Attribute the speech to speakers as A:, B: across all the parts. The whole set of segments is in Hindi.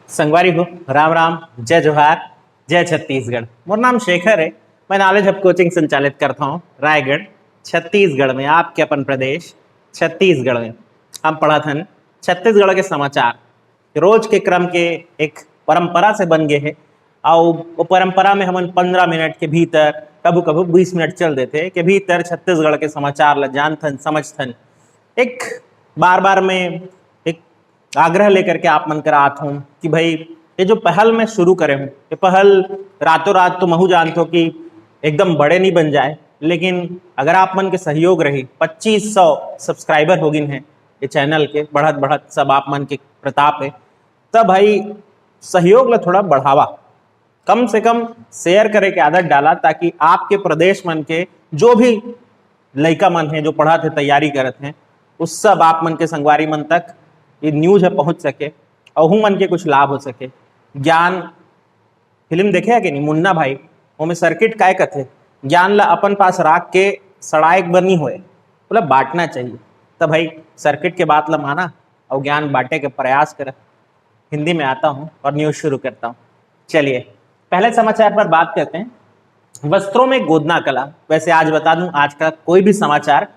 A: संगवारी हो राम राम जय जोहार जय छत्तीसगढ़। मोर नाम शेखर है। मैं नॉलेज हब कोचिंग संचालित करता हूँ रायगढ़ छत्तीसगढ़ में। आपके अपन प्रदेश छत्तीसगढ़ में हम पढ़त हन छत्तीसगढ़ के समाचार रोज के क्रम के एक परंपरा से बन गए है। और वो परंपरा में हमन 15 मिनट के भीतर कभू कभू 20 मिनट चल देते के भीतर छत्तीसगढ़ के समाचार ल जानथन समझथन। एक बार बार में एक आग्रह लेकर के आप मन करा आत हूँ कि भाई ये जो पहल मैं शुरू करे हूँ ये पहल रातों रात तो महू जानते हो कि एकदम बड़े नहीं बन जाए, लेकिन अगर आप मन के सहयोग रही 2500 सब्सक्राइबर हो गिन है ये चैनल के बढ़त बढ़त सब आप मन के प्रताप है, तब भाई सहयोग ला थोड़ा बढ़ावा कम से कम शेयर करे के आदत डाला ताकि आपके प्रदेश मन के जो भी लइका मन है जो पढ़त है तैयारी करत हैं उस सब आप मन के संगवारी मन तक ये न्यूज है पहुंच सके और मन के कुछ लाभ हो सके। ज्ञान फिल्म देखे है कि नहीं मुन्ना भाई, वो में सर्किट काय कथे ज्ञान ला अपन पास राख के सड़ाए बर नहीं होए मतलब बांटना चाहिए। तब भाई सर्किट के बात ला माना और ज्ञान बांटे के प्रयास कर। हिंदी में आता हूँ और न्यूज शुरू करता हूँ। चलिए पहले समाचार पर बात करते हैं। वस्त्रों में गोदना कला। वैसे आज बता दूं आज का कोई भी समाचार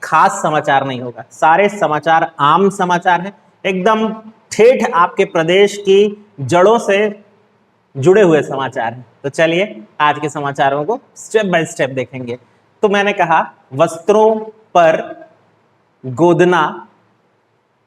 A: खास समाचार नहीं होगा, सारे समाचार आम समाचार हैं, एकदम ठेठ आपके प्रदेश की जड़ों से जुड़े हुए समाचार हैं। तो चलिए आज के समाचारों को स्टेप बाय स्टेप देखेंगे। तो मैंने कहा वस्त्रों पर गोदना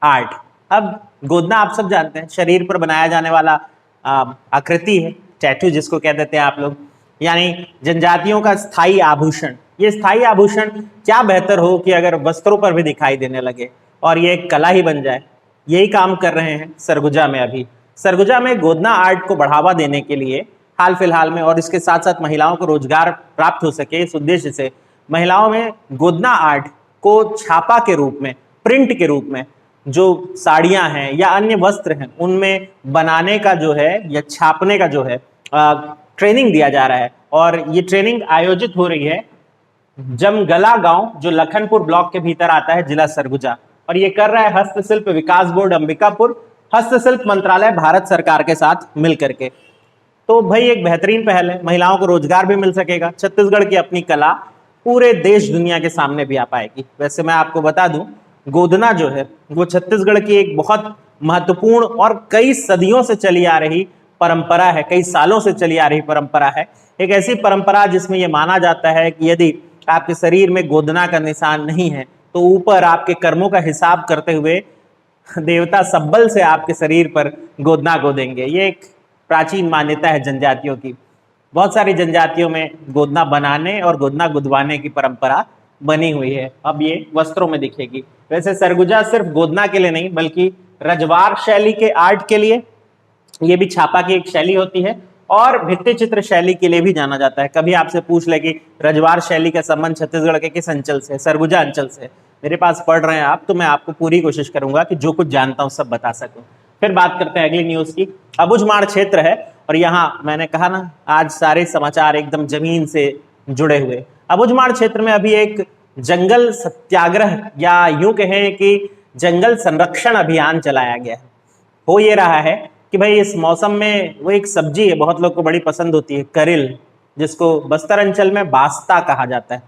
A: आर्ट। अब गोदना आप सब जानते हैं शरीर पर बनाया जाने वाला आकृति है, टैटू जिसको कह देते हैं आप लोग, यानी जनजातियों का स्थायी आभूषण। ये स्थायी आभूषण क्या बेहतर हो कि अगर वस्त्रों पर भी दिखाई देने लगे और ये एक कला ही बन जाए। यही काम कर रहे हैं सरगुजा में। अभी सरगुजा में गोदना आर्ट को बढ़ावा देने के लिए हाल फिलहाल में और इसके साथ साथ महिलाओं को रोजगार प्राप्त हो सके इस उद्देश्य से महिलाओं में गोदना आर्ट को छापा के रूप में, प्रिंट के रूप में जो साड़ियां हैं या अन्य वस्त्र हैं उनमें बनाने का जो है या छापने का जो है ट्रेनिंग दिया जा रहा है। और ये ट्रेनिंग आयोजित हो रही है जमगला गांव जो लखनपुर ब्लॉक के भीतर आता है जिला सरगुजा, और ये कर रहा है हस्तशिल्प विकास बोर्ड अंबिकापुर, हस्तशिल्प मंत्रालय भारत सरकार के साथ मिलकर के। तो भाई एक बेहतरीन पहल है, महिलाओं को रोजगार भी मिल सकेगा, छत्तीसगढ़ की अपनी कला पूरे देश दुनिया के सामने भी आ पाएगी। वैसे मैं आपको बता दूं गोदना जो है वो छत्तीसगढ़ की एक बहुत महत्वपूर्ण और कई सदियों से चली आ रही परंपरा है, कई सालों से चली आ रही परंपरा है। एक ऐसी परंपरा जिसमें यह माना जाता है कि यदि आपके शरीर में गोदना का निशान नहीं है तो ऊपर आपके कर्मों का हिसाब करते हुए देवता सब्बल से आपके शरीर पर गोदना गोदेंगे। ये एक प्राचीन मान्यता है जनजातियों की। बहुत सारी जनजातियों में गोदना बनाने और गोदना गुदवाने की परंपरा बनी हुई है। अब ये वस्त्रों में दिखेगी। वैसे सरगुजा सिर्फ गोदना के लिए नहीं बल्कि रजवार शैली के आर्ट के लिए, ये भी छापा की एक शैली होती है, और भित्ति चित्र शैली के लिए भी जाना जाता है। कभी आपसे पूछ ले कि रजवार शैली का संबंध छत्तीसगढ़ के किस अंचल से, सरगुजा अंचल से, मेरे पास पढ़ रहे हैं आप, तो मैं आपको पूरी कोशिश करूंगा कि जो कुछ जानता हूं सब बता सकूं। फिर बात करते हैं अगली न्यूज की। अबुझमाड़ क्षेत्र है और यहाँ मैंने कहा ना आज सारे समाचार एकदम जमीन से जुड़े हुए। अबुझमाड़ क्षेत्र में अभी एक जंगल सत्याग्रह या यूं कहें कि जंगल संरक्षण अभियान चलाया गया है। हो ये रहा है कि भाई इस मौसम में वो एक सब्जी है बहुत लोग को बड़ी पसंद होती है, करिल, जिसको बस्तर अंचल में बास्ता कहा जाता है।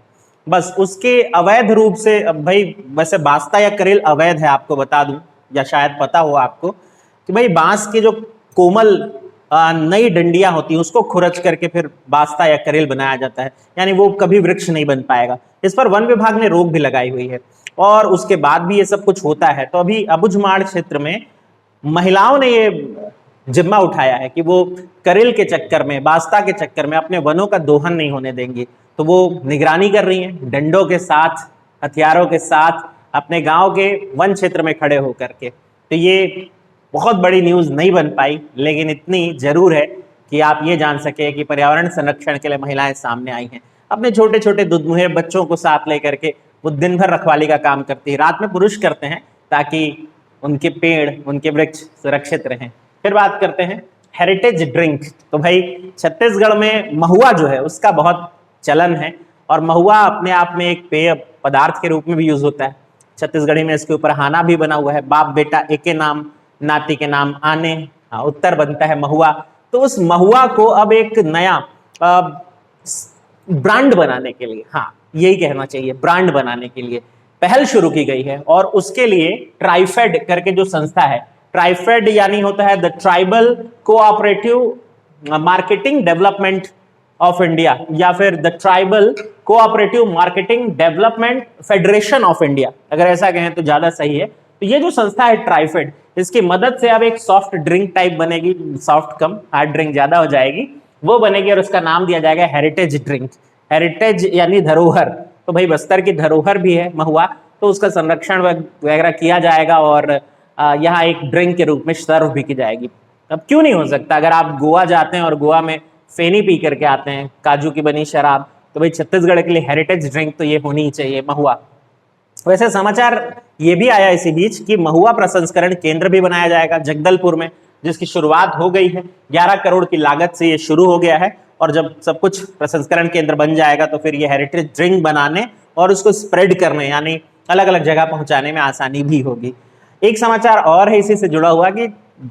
A: बस उसके अवैध रूप से, अब भाई वैसे बास्ता या करिल अवैध है, आपको बता दूं या शायद पता हो आपको कि भाई बांस के जो कोमल नई डंडियां होती हैं उसको खुरच करके फिर बास्ता या करिल बनाया जाता है, यानी वो कभी वृक्ष नहीं बन पाएगा। इस पर वन विभाग ने रोक भी लगाई हुई है और उसके बाद भी ये सब कुछ होता है। तो अभी अबुझमाड़ क्षेत्र में महिलाओं ने ये जिम्मा उठाया है कि वो करिल के चक्कर में, बास्ता के चक्कर में अपने वनों का दोहन नहीं होने देंगी। तो वो निगरानी कर रही हैं डंडों के साथ, हथियारों के साथ, अपने गांव के वन क्षेत्र में खड़े होकर के। तो ये बहुत बड़ी न्यूज नहीं बन पाई, लेकिन इतनी जरूर है कि आप ये जान सके कि पर्यावरण संरक्षण के लिए महिलाएं सामने आई हैं। अपने छोटे छोटे दुधमुहे बच्चों को साथ लेकर के वो दिन भर रखवाली का काम करती है, रात में पुरुष करते हैं ताकि उनके पेड़, उनके वृक्ष सुरक्षित रहें। फिर बात करते हैं हेरिटेज ड्रिंक। तो भाई छत्तीसगढ़ में महुआ जो है उसका बहुत चलन है और महुआ अपने आप में एक पेय पदार्थ के रूप में भी यूज होता है। छत्तीसगढ़ी में इसके ऊपर हाना भी बना हुआ है, बाप बेटा एके नाम नाती के नाम आने, हाँ, उत्तर बनता है महुआ। तो उस महुआ को अब एक नया ब्रांड बनाने के लिए, हाँ यही कहना चाहिए, ब्रांड बनाने के लिए पहल शुरू की गई है। और उसके लिए ट्राइफेड करके जो संस्था है, ट्राइफेड यानी होता है the tribal cooperative marketing development of India, या फिर the tribal cooperative marketing development federation of India, अगर ऐसा कहें तो ज्यादा सही है। तो ये जो संस्था है ट्राइफेड, इसकी मदद से अब एक सॉफ्ट ड्रिंक टाइप बनेगी, सॉफ्ट कम हार्ड ड्रिंक ज्यादा हो जाएगी, वो बनेगी और उसका नाम दिया जाएगा हेरिटेज ड्रिंक। हेरिटेज यानी धरोहर, तो भाई बस्तर की धरोहर भी है महुआ, तो उसका संरक्षण वगैरह किया जाएगा और यहाँ एक ड्रिंक के रूप में सर्व भी की जाएगी। अब क्यों नहीं हो सकता, अगर आप गोवा जाते हैं और गोवा में फेनी पी करके आते हैं, काजू की बनी शराब, तो भाई छत्तीसगढ़ के लिए हेरिटेज ड्रिंक तो ये होनी ही चाहिए, महुआ। वैसे समाचार ये भी आया इसी बीच कि महुआ प्रसंस्करण केंद्र भी बनाया जाएगा जगदलपुर में, जिसकी शुरुआत हो गई है। 11 करोड़ की लागत से ये शुरू हो गया है, और जब सब कुछ प्रसंस्करण केंद्र बन जाएगा तो फिर ये हेरिटेज ड्रिंक बनाने और उसको स्प्रेड करने, यानी अलग अलग जगह पहुंचाने में आसानी भी होगी। एक समाचार और है इसी से जुड़ा हुआ कि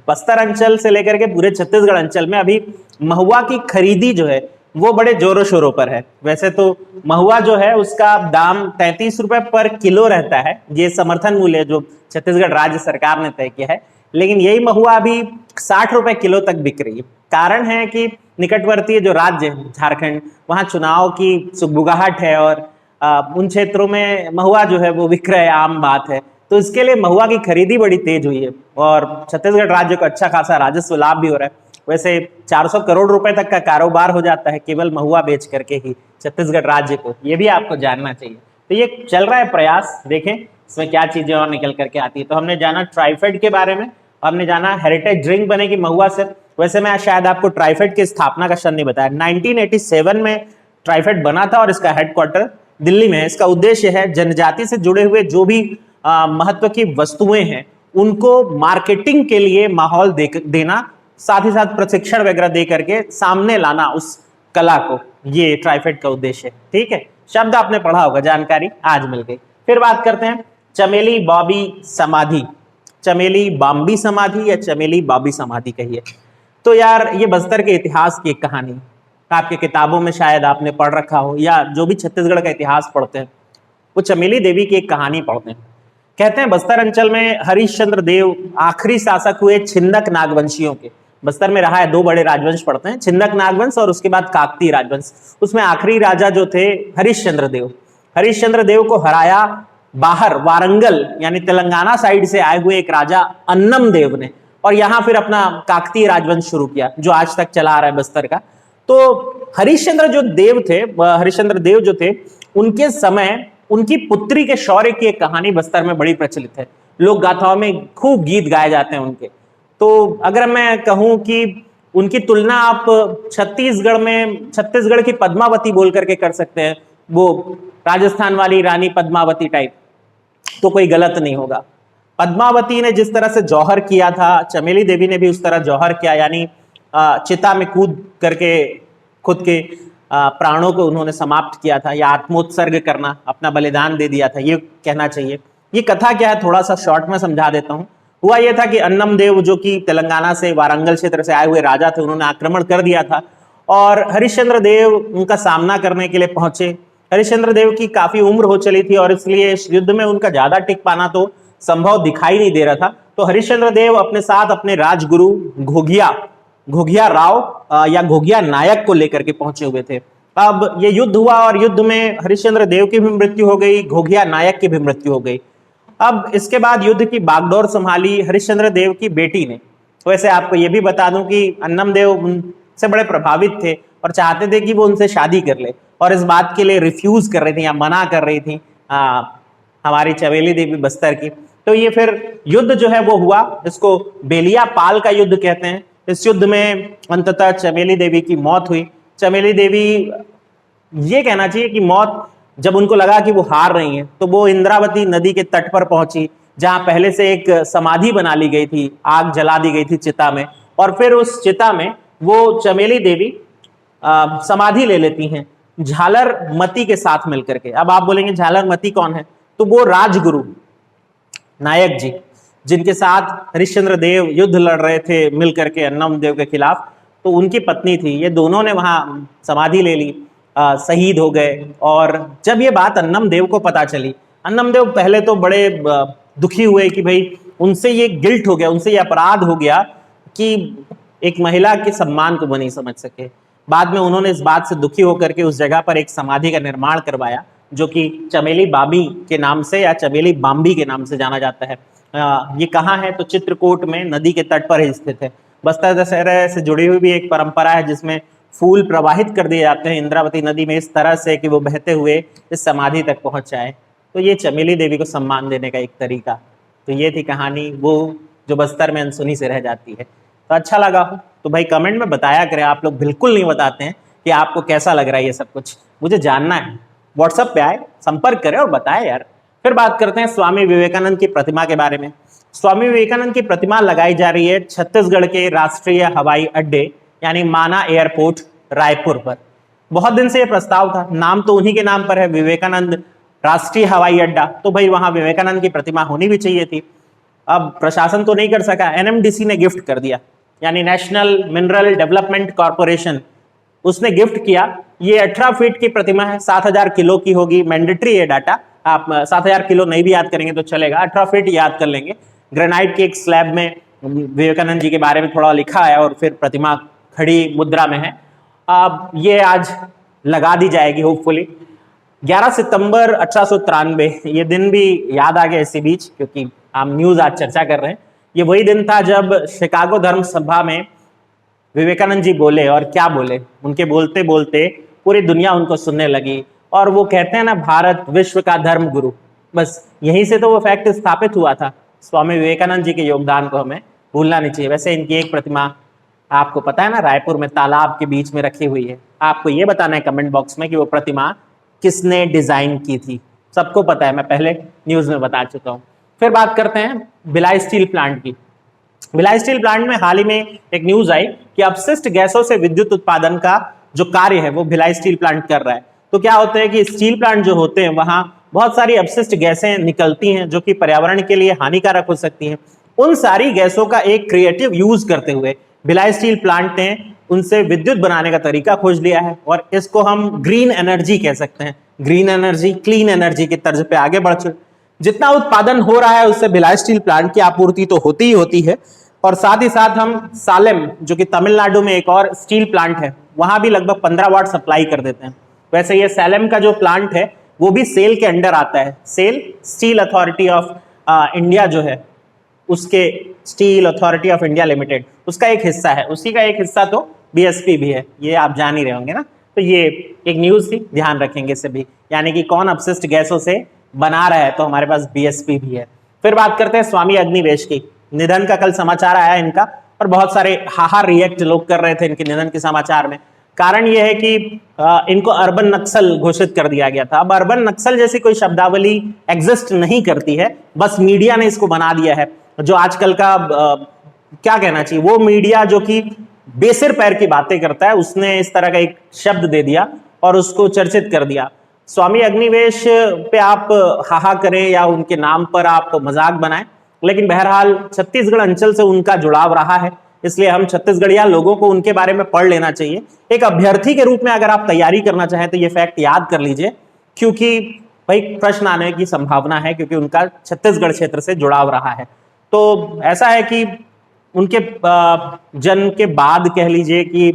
A: बस्तर अंचल से लेकर के पूरे छत्तीसगढ़ अंचल में अभी महुआ की खरीदी जो है वो बड़े जोरों शोरों पर है। वैसे तो महुआ जो है उसका दाम 33 रुपए पर किलो रहता है, ये समर्थन मूल्य जो छत्तीसगढ़ राज्य सरकार ने तय किया है, लेकिन यही महुआ अभी 60 रुपए किलो तक बिक रही है। कारण है कि निकटवर्ती जो राज्य है झारखंड, वहां चुनाव की सुगबुगाहट है और उन क्षेत्रों में महुआ जो है वो विक्रय आम बात है, तो इसके लिए महुआ की खरीदी बड़ी तेज हुई है और छत्तीसगढ़ राज्य को अच्छा खासा राजस्व लाभ भी हो रहा है। वैसे 400 करोड़ रुपए तक का कारोबार हो जाता है केवल महुआ बेच करके ही छत्तीसगढ़ राज्य को, ये भी आपको जानना चाहिए। तो ये चल रहा है प्रयास, देखें इसमें क्या चीजें और निकल करके आती है। तो हमने जाना ट्राइफेड के बारे में, हमने जाना हेरिटेज ड्रिंक बनेगी महुआ से। वैसे मैं शायद आपको ट्राइफेड की स्थापना का सन नहीं बताया, 1987 में ट्राइफेड बना था और इसका हेडक्वार्टर दिल्ली में है। इसका उद्देश्य है जनजाति से जुड़े हुए जो भी महत्व की वस्तुएं हैं उनको मार्केटिंग के लिए माहौल देना, साथ ही साथ प्रशिक्षण वगैरह दे करके सामने लाना उस कला को, ये ट्राइफेड का उद्देश्य है। ठीक है, शब्द आपने पढ़ा होगा, जानकारी आज मिल गई। फिर बात करते हैं चमेली बॉबी समाधि, चमेली बाम्बी समाधि या चमेली बॉबी समाधि कहिए। तो यार ये बस्तर के इतिहास की एक कहानी, आपके किताबों में शायद आपने पढ़ रखा हो, या जो भी छत्तीसगढ़ का इतिहास पढ़ते हैं वो चमेली देवी की एक कहानी पढ़ते हैं। कहते हैं बस्तर अंचल में हरिश्चंद्र देव आखिरी शासक हुए छिंदक नागवंशियों के। बस्तर में रहा है 2 बड़े राजवंश पड़ते हैं, छिंदक नागवंश और उसके बाद काकतीय राजवंश। उसमें आखिरी राजा जो थे हरिश्चंद्र देव, हरिश्चंद्र देव को हराया बाहर वारंगल यानी तेलंगाना साइड से आए हुए एक राजा अन्नम देव ने, और यहां फिर अपना काकतीय राजवंश शुरू किया जो आज तक चला आ रहा है बस्तर का। तो हरिश्चंद्र देव जो थे उनके समय उनकी पुत्री के शौर्य की एक कहानी बस्तर में बड़ी प्रचलित है, लोक गाथाओं में खूब गीत गाए जाते हैं उनके। तो अगर मैं कहूं कि उनकी तुलना आप छत्तीसगढ़ की पद्मावती बोल करके कर सकते हैं, वो राजस्थान वाली रानी पद्मावती टाइप, तो कोई गलत नहीं होगा। पद्मावती ने जिस तरह से जौहर किया था, चमेली देवी ने भी उस तरह जौहर किया, यानी चिता में कूद करके खुद के प्राणों को उन्होंने समाप्त किया था, या आत्मोत्सर्ग करना, अपना बलिदान दे दिया था, ये कहना चाहिए। ये कथा क्या है थोड़ा सा शॉर्ट में समझा देता हूँ। हुआ यह था कि अन्नम देव जो कि तेलंगाना से वारंगल क्षेत्र से आए हुए राजा थे, उन्होंने आक्रमण कर दिया था और हरिश्चंद्र देव उनका सामना करने के लिए पहुंचे। हरिश्चंद्र देव की काफी उम्र हो चली थी और इसलिए इस युद्ध में उनका ज्यादा टिक पाना तो संभव दिखाई नहीं दे रहा था। तो हरिश्चंद्र देव अपने साथ अपने राजगुरु घोघिया राव या घोघिया नायक को लेकर के पहुंचे हुए थे। अब ये युद्ध हुआ और युद्ध में हरिश्चंद्र देव की भी मृत्यु हो गई, घोघिया नायक की भी मृत्यु हो गई। अब इसके बाद युद्ध की बागडोर संभाली हरिश्चंद्र देव की बेटी ने। वैसे आपको यह भी बता दूं कि अन्नम देव उनसे बड़े प्रभावित थे और चाहते थे कि वो उनसे शादी कर ले, और इस बात के लिए रिफ्यूज कर रही थी या मना कर रही थी हमारी चमेली देवी बस्तर की। तो ये फिर युद्ध जो है वो हुआ, इसको बेलिया पाल का युद्ध कहते हैं। इस युद्ध में अंततः चमेली देवी की मौत हुई। चमेली देवी, ये कहना चाहिए कि मौत, जब उनको लगा कि वो हार रही हैं तो वो इंद्रावती नदी के तट पर पहुंची, जहां पहले से एक समाधि बना ली गई थी, आग जला दी गई थी चिता में, और फिर उस चिता में वो चमेली देवी समाधि ले लेती हैं झालर मती के साथ मिलकर के। अब आप बोलेंगे झालर मती कौन है, तो वो राजगुरु नायक जी, जिनके साथ हरिश्चंद्र देव युद्ध लड़ रहे थे मिल करके अन्नम देव के खिलाफ, तो उनकी पत्नी थी। ये दोनों ने वहां समाधि ले ली, शहीद हो गए। और जब ये बात अन्नम देव को पता चली, अन्नम देव पहले तो बड़े दुखी हुए कि भाई उनसे ये गिल्ट हो गया, उनसे ये अपराध हो गया कि एक महिला के सम्मान को वो नहीं समझ सके। बाद में उन्होंने इस बात से दुखी होकर के उस जगह पर एक समाधि का निर्माण करवाया, जो कि चमेली बाबी के नाम से या चमेली बाम्बी के नाम से जाना जाता है। ये कहाँ है? तो चित्रकूट में नदी के तट पर ही स्थित है। बस्तर दशहरा से जुड़ी हुई भी एक परंपरा है जिसमें फूल प्रवाहित कर दिए जाते हैं इंद्रावती नदी में इस तरह से कि वो बहते हुए इस समाधि तक पहुंच जाए। तो ये चमेली देवी को सम्मान देने का एक तरीका। तो ये थी कहानी, वो जो बस्तर में अनसुनी से रह जाती है। तो अच्छा लगा हो तो भाई कमेंट में बताया करें। आप लोग बिल्कुल नहीं बताते हैं कि आपको कैसा लग रहा है ये सब कुछ, मुझे जानना है। व्हाट्सएप पे आए, संपर्क करें और बताएं यार। फिर बात करते हैं स्वामी विवेकानंद की प्रतिमा के बारे में। स्वामी विवेकानंद की प्रतिमा लगाई जा रही है छत्तीसगढ़ के राष्ट्रीय हवाई अड्डे यानी माना एयरपोर्ट रायपुर पर। बहुत दिन से यह प्रस्ताव था, नाम तो उन्हीं के नाम पर है, विवेकानंद राष्ट्रीय हवाई अड्डा, तो भाई वहां विवेकानंद की प्रतिमा होनी भी चाहिए थी। अब प्रशासन तो नहीं कर सका, एनएमडीसी ने गिफ्ट कर दिया, यानी नेशनल मिनरल डेवलपमेंट कॉर्पोरेशन, उसने गिफ्ट किया। ये 18 फीट की प्रतिमा है, 7000 किलो की होगी। मैंडेटरी है डाटा, आप 7000 किलो नहीं भी याद करेंगे तो चलेगा, 18 फीट याद कर लेंगे। ग्रेनाइट के एक स्लैब में विवेकानंद जी के बारे में थोड़ा लिखा है और फिर प्रतिमा खड़ी मुद्रा में है। अब ये आज लगा दी जाएगी होपफुली। 11 सितंबर 1893, ये दिन भी याद आ गया इसी बीच क्योंकि हम न्यूज आज चर्चा कर रहे हैं। ये वही दिन था जब शिकागो धर्म सभा में विवेकानंद जी बोले, और क्या बोले, उनके बोलते बोलते पूरी दुनिया उनको सुनने लगी। और वो कहते हैं ना, भारत विश्व का धर्म गुरु, बस यहीं से तो वो फैक्ट स्थापित हुआ था। स्वामी विवेकानंद जी के योगदान को हमें भूलना नहीं चाहिए। वैसे इनकी एक प्रतिमा आपको पता है ना, रायपुर में तालाब के बीच में रखी हुई है। आपको ये बताना है कमेंट बॉक्स में कि वो प्रतिमा किसने डिजाइन की थी। सबको पता है, मैं पहले न्यूज में बता चुका हूँ। फिर बात करते हैं भिलाई स्टील प्लांट की। भिलाई स्टील प्लांट में हाल ही में एक न्यूज आई कि अपशिष्ट गैसों से विद्युत उत्पादन का जो कार्य है वो भिलाई स्टील प्लांट कर रहा है। तो क्या होता है कि स्टील प्लांट जो होते हैं वहां बहुत सारी अपशिष्ट गैसें निकलती हैं जो कि पर्यावरण के लिए हानिकारक हो सकती हैं। उन सारी गैसों का एक क्रिएटिव यूज करते हुए भिलाई स्टील प्लांट ने उनसे विद्युत बनाने का तरीका खोज लिया है, और इसको हम ग्रीन एनर्जी कह सकते हैं। ग्रीन एनर्जी, क्लीन एनर्जी की तर्ज पे आगे बढ़ चुके। जितना उत्पादन हो रहा है उससे भिलाई स्टील प्लांट की आपूर्ति तो होती ही होती है, और साथ ही साथ हम सालेम, जो कि तमिलनाडु में एक और स्टील प्लांट है, वहां भी लगभग 15 वाट सप्लाई कर देते हैं। वैसे ये सालेम का जो प्लांट है वो भी सेल के अंडर आता है। SAIL steel authority of India जो है, उसके steel authority of India limited, उसका एक हिस्सा है। उसी का एक हिस्सा तो बीएसपी भी है, ये आप जान ही रहे होंगे ना। तो ये एक न्यूज थी, ध्यान रखेंगे इसे भी, यानी कि कौन अपशिष्ट गैसों से बना रहा है, तो हमारे पास बीएसपी भी है। फिर बात करते हैं स्वामी अग्निवेश की। निधन का कल समाचार आया इनका, और बहुत सारे हाहा रिएक्ट लोग कर रहे थे इनके निधन के समाचार में। कारण यह है कि इनको अर्बन नक्सल घोषित कर दिया गया था। अब अर्बन नक्सल जैसी कोई शब्दावली एग्जिस्ट नहीं करती है, बस मीडिया ने इसको बना दिया है। जो आजकल का क्या कहना चाहिए, वो मीडिया जो कि बेसिर पैर की बातें करता है, उसने इस तरह का एक शब्द दे दिया और उसको चर्चित कर दिया। स्वामी अग्निवेश पे आप हाहा करें या उनके नाम पर आप मजाक बनाएं, लेकिन बहरहाल छत्तीसगढ़ अंचल से उनका जुड़ाव रहा है, इसलिए हम छत्तीसगढ़िया लोगों को उनके बारे में पढ़ लेना चाहिए। एक अभ्यर्थी के रूप में अगर आप तैयारी करना चाहें तो ये फैक्ट याद कर लीजिए, क्योंकि भाई प्रश्न आने की संभावना है, क्योंकि उनका छत्तीसगढ़ क्षेत्र से जुड़ाव रहा है। तो ऐसा है कि उनके जन्म के बाद कह लीजिए कि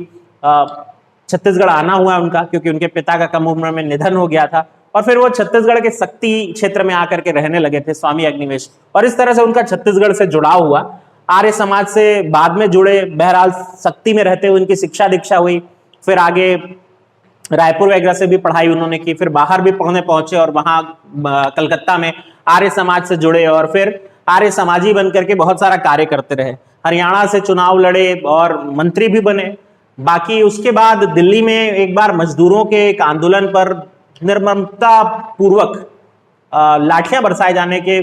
A: छत्तीसगढ़ आना हुआ उनका, क्योंकि उनके पिता का कम उम्र में निधन हो गया था, और फिर वो छत्तीसगढ़ के शक्ति क्षेत्र में आकर के रहने लगे थे स्वामी अग्निवेश, और इस तरह से उनका छत्तीसगढ़ से जुड़ाव हुआ। आर्य समाज से बाद में जुड़े, बहरहाल शक्ति में रहते हुए उनकी शिक्षा दीक्षा हुई, फिर आगे रायपुर वगैरह से भी पढ़ाई उन्होंने की, फिर बाहर भी पढ़ने पहुंचे और वहां कलकत्ता में आर्य समाज से जुड़े, और फिर आर्य समाजी बन करके बहुत सारा कार्य करते रहे। हरियाणा से चुनाव लड़े और मंत्री भी बने। बाकी उसके बाद दिल्ली में एक बार मजदूरों के एक आंदोलन पर निर्ममता पूर्वक लाठियां बरसाए जाने के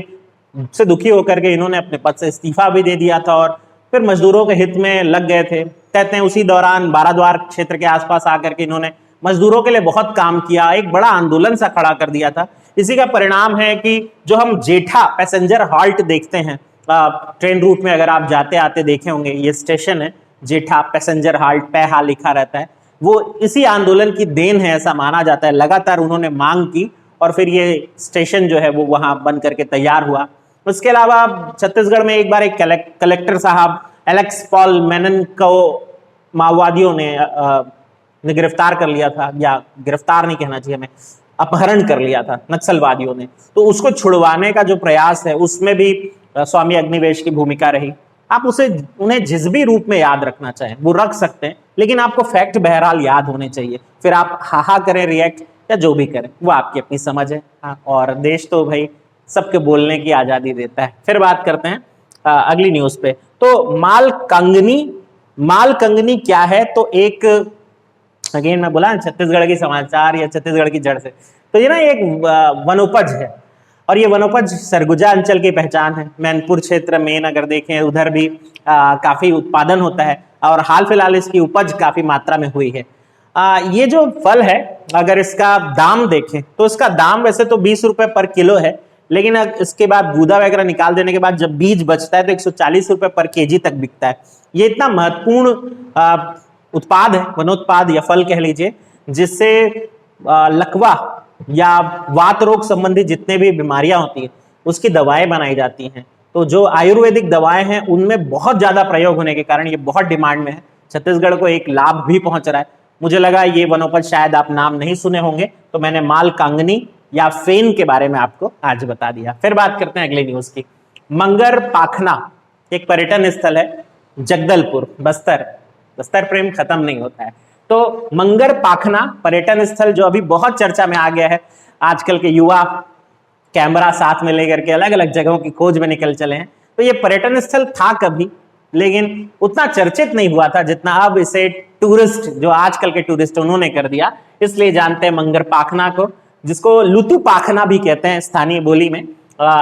A: से दुखी होकर के इन्होंने अपने पद से इस्तीफा भी दे दिया था, और फिर मजदूरों के हित में लग गए थे। कहते हैं उसी दौरान बाराद्वार क्षेत्र के आसपास आकर के इन्होंने मजदूरों के लिए बहुत काम किया, एक बड़ा आंदोलन सा खड़ा कर दिया था। इसी का परिणाम है कि जो हम जेठा पैसेंजर हॉल्ट देखते हैं, ट्रेन रूट में अगर आप जाते आते देखे होंगे, ये स्टेशन है जेठा पैसेंजर हाल्ट पैहा लिखा रहता है, वो इसी आंदोलन की देन है ऐसा माना जाता है। लगातार उन्होंने मांग की और फिर ये स्टेशन जो है वो वहां बन करके तैयार हुआ। उसके अलावा छत्तीसगढ़ में एक बार एक कलेक्टर साहब एलेक्स पॉल मेनन को माओवादियों ने गिरफ्तार कर लिया था, या गिरफ्तार नहीं कहना चाहिए हमें, अपहरण कर लिया था नक्सलवादियों ने। तो उसको छुड़वाने का जो प्रयास है उसमें भी स्वामी अग्निवेश की भूमिका रही। आप उन्हें जिस भी रूप में याद रखना चाहें वो रख सकते हैं, लेकिन आपको फैक्ट बहरहाल याद होने चाहिए। फिर आप हाहा करें, रिएक्ट या जो भी करें, वो आपकी अपनी समझ है। हाँ, और देश तो भाई सबके बोलने की आजादी देता है। फिर बात करते हैं अगली न्यूज पे। तो मालकंगनी क्या है? तो एक अगेन मैं बोला छत्तीसगढ़ की समाचार या छत्तीसगढ़ की जड़ से, तो ये ना एक वनोपज है, और ये वनोपज सरगुजा अंचल की पहचान है। मैनपुर क्षेत्र में अगर देखें उधर भी काफी उत्पादन होता है, और हाल फिलहाल इसकी उपज काफी मात्रा में हुई है। ये जो फल है, अगर इसका दाम देखें तो इसका दाम वैसे तो 20 रुपए पर किलो है, लेकिन इसके बाद गूदा वगैरह निकाल देने के बाद जब बीज बचता है तो 140 रुपए पर केजी तक बिकता है। ये इतना महत्वपूर्ण उत्पाद है, वनोत्पाद या फल कह लीजिए, जिससे लकवा या वात रोग संबंधी जितने भी बीमारियां होती हैं उसकी दवाएं बनाई जाती हैं। तो जो आयुर्वेदिक दवाएं हैं उनमें बहुत ज्यादा प्रयोग होने के कारण ये बहुत डिमांड में है। छत्तीसगढ़ को एक लाभ भी पहुंच रहा है। मुझे लगा ये वनोपज शायद आप नाम नहीं सुने होंगे, तो मैंने मालकांगनी या फेन के बारे में आपको आज बता दिया। फिर बात करते हैं अगली न्यूज की। मंगर पाखना एक पर्यटन स्थल है, जगदलपुर, बस्तर प्रेम खत्म नहीं होता है। तो मंगर पाखना पर्यटन स्थल जो अभी बहुत चर्चा में आ गया है, आजकल के युवा कैमरा साथ में लेकर के अलग अलग जगहों की खोज में निकल चले हैं। तो ये पर्यटन स्थल था कभी, लेकिन उतना चर्चित नहीं हुआ था जितना अब इसे टूरिस्ट, जो आजकल के टूरिस्ट उन्होंने कर दिया। इसलिए जानते हैं मंगर पाखना को, जिसको लुतु पाखना भी कहते हैं स्थानीय बोली में।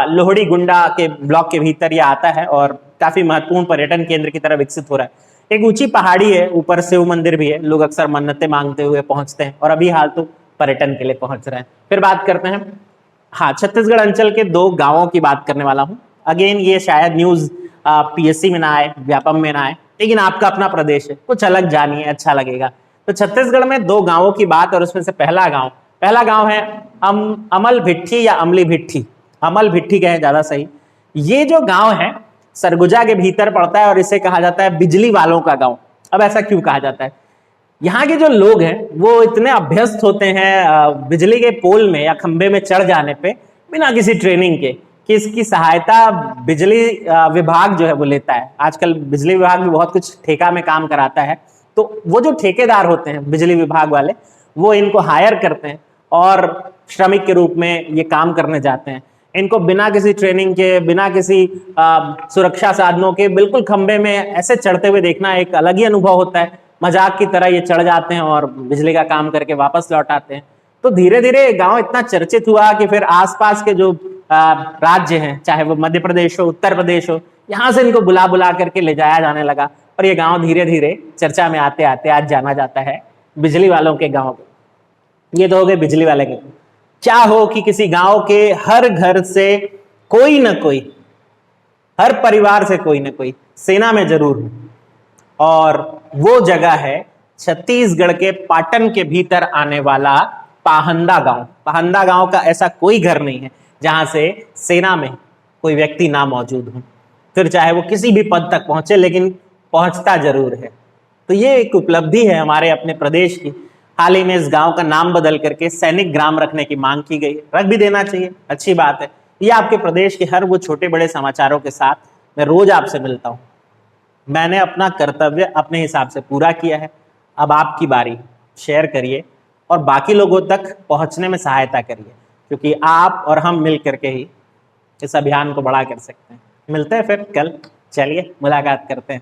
A: लोहड़ी गुंडा के ब्लॉक के भीतर यह आता है और काफी महत्वपूर्ण पर्यटन केंद्र की तरह विकसित हो रहा है। एक ऊंची पहाड़ी है, ऊपर शिव मंदिर भी है, लोग अक्सर मन्नतें मांगते हुए पहुंचते हैं, और अभी हाल तो पर्यटन के लिए पहुंच रहे हैं। फिर बात करते हैं, हाँ, छत्तीसगढ़ अंचल के 2 गांवों की बात करने वाला हूं। अगेन ये शायद न्यूज पीएससी में ना आए, व्यापम में ना आए, लेकिन आपका अपना प्रदेश है, कुछ अलग जानिए, अच्छा लगेगा। तो छत्तीसगढ़ में 2 गांवों की बात, और उसमें से पहला गांव है अमल भिट्ठी या अमली भिट्ठी, अमल भिट्ठी कहें ज्यादा सही। ये जो गांव है सरगुजा के भीतर पड़ता है और इसे कहा जाता है बिजली वालों का गांव। अब ऐसा क्यों कहा जाता है? यहाँ के जो लोग हैं वो इतने अभ्यस्त होते हैं बिजली के पोल में या खंभे में चढ़ जाने पे बिना किसी ट्रेनिंग के, कि इसकी सहायता बिजली विभाग जो है वो लेता है। आजकल बिजली विभाग भी बहुत कुछ ठेका में काम कराता है, तो वो जो ठेकेदार होते हैं बिजली विभाग वाले, वो इनको हायर करते हैं और श्रमिक के रूप में ये काम करने जाते हैं। इनको बिना किसी ट्रेनिंग के, बिना किसी सुरक्षा साधनों के बिल्कुल खंबे में ऐसे चढ़ते हुए देखना एक अलग ही अनुभव होता है। मजाक की तरह ये चढ़ जाते हैं और बिजली का काम करके वापस लौट आते हैं। तो धीरे धीरे गांव इतना चर्चित हुआ कि फिर आसपास के जो राज्य हैं, चाहे वो मध्य प्रदेश हो, उत्तर प्रदेश हो, यहाँ से इनको बुला बुला करके ले जाया जाने लगा, और ये गांव धीरे धीरे चर्चा में आते आते आज जाना जाता है बिजली वालों के गाँव। ये तो हो गए बिजली वाले के। क्या हो कि किसी गांव के हर घर से कोई ना कोई, हर परिवार से कोई ना कोई सेना में जरूर हो, और वो जगह है छत्तीसगढ़ के पाटन के भीतर आने वाला पाहंदा गांव। पाहंदा गांव का ऐसा कोई घर नहीं है जहां से सेना में कोई व्यक्ति ना मौजूद हो, फिर चाहे वो किसी भी पद तक पहुंचे, लेकिन पहुंचता जरूर है। तो ये एक उपलब्धि है हमारे अपने प्रदेश की। हाल ही में इस गांव का नाम बदल करके सैनिक ग्राम रखने की मांग की गई है, रख भी देना चाहिए, अच्छी बात है। ये आपके प्रदेश के हर वो छोटे बड़े समाचारों के साथ मैं रोज आपसे मिलता हूं। मैंने अपना कर्तव्य अपने हिसाब से पूरा किया है, अब आपकी बारी। शेयर करिए और बाकी लोगों तक पहुंचने में सहायता करिए, क्योंकि आप और हम मिल करके ही इस अभियान को बड़ा कर सकते हैं। मिलते हैं फिर कल, चलिए मुलाकात करते हैं।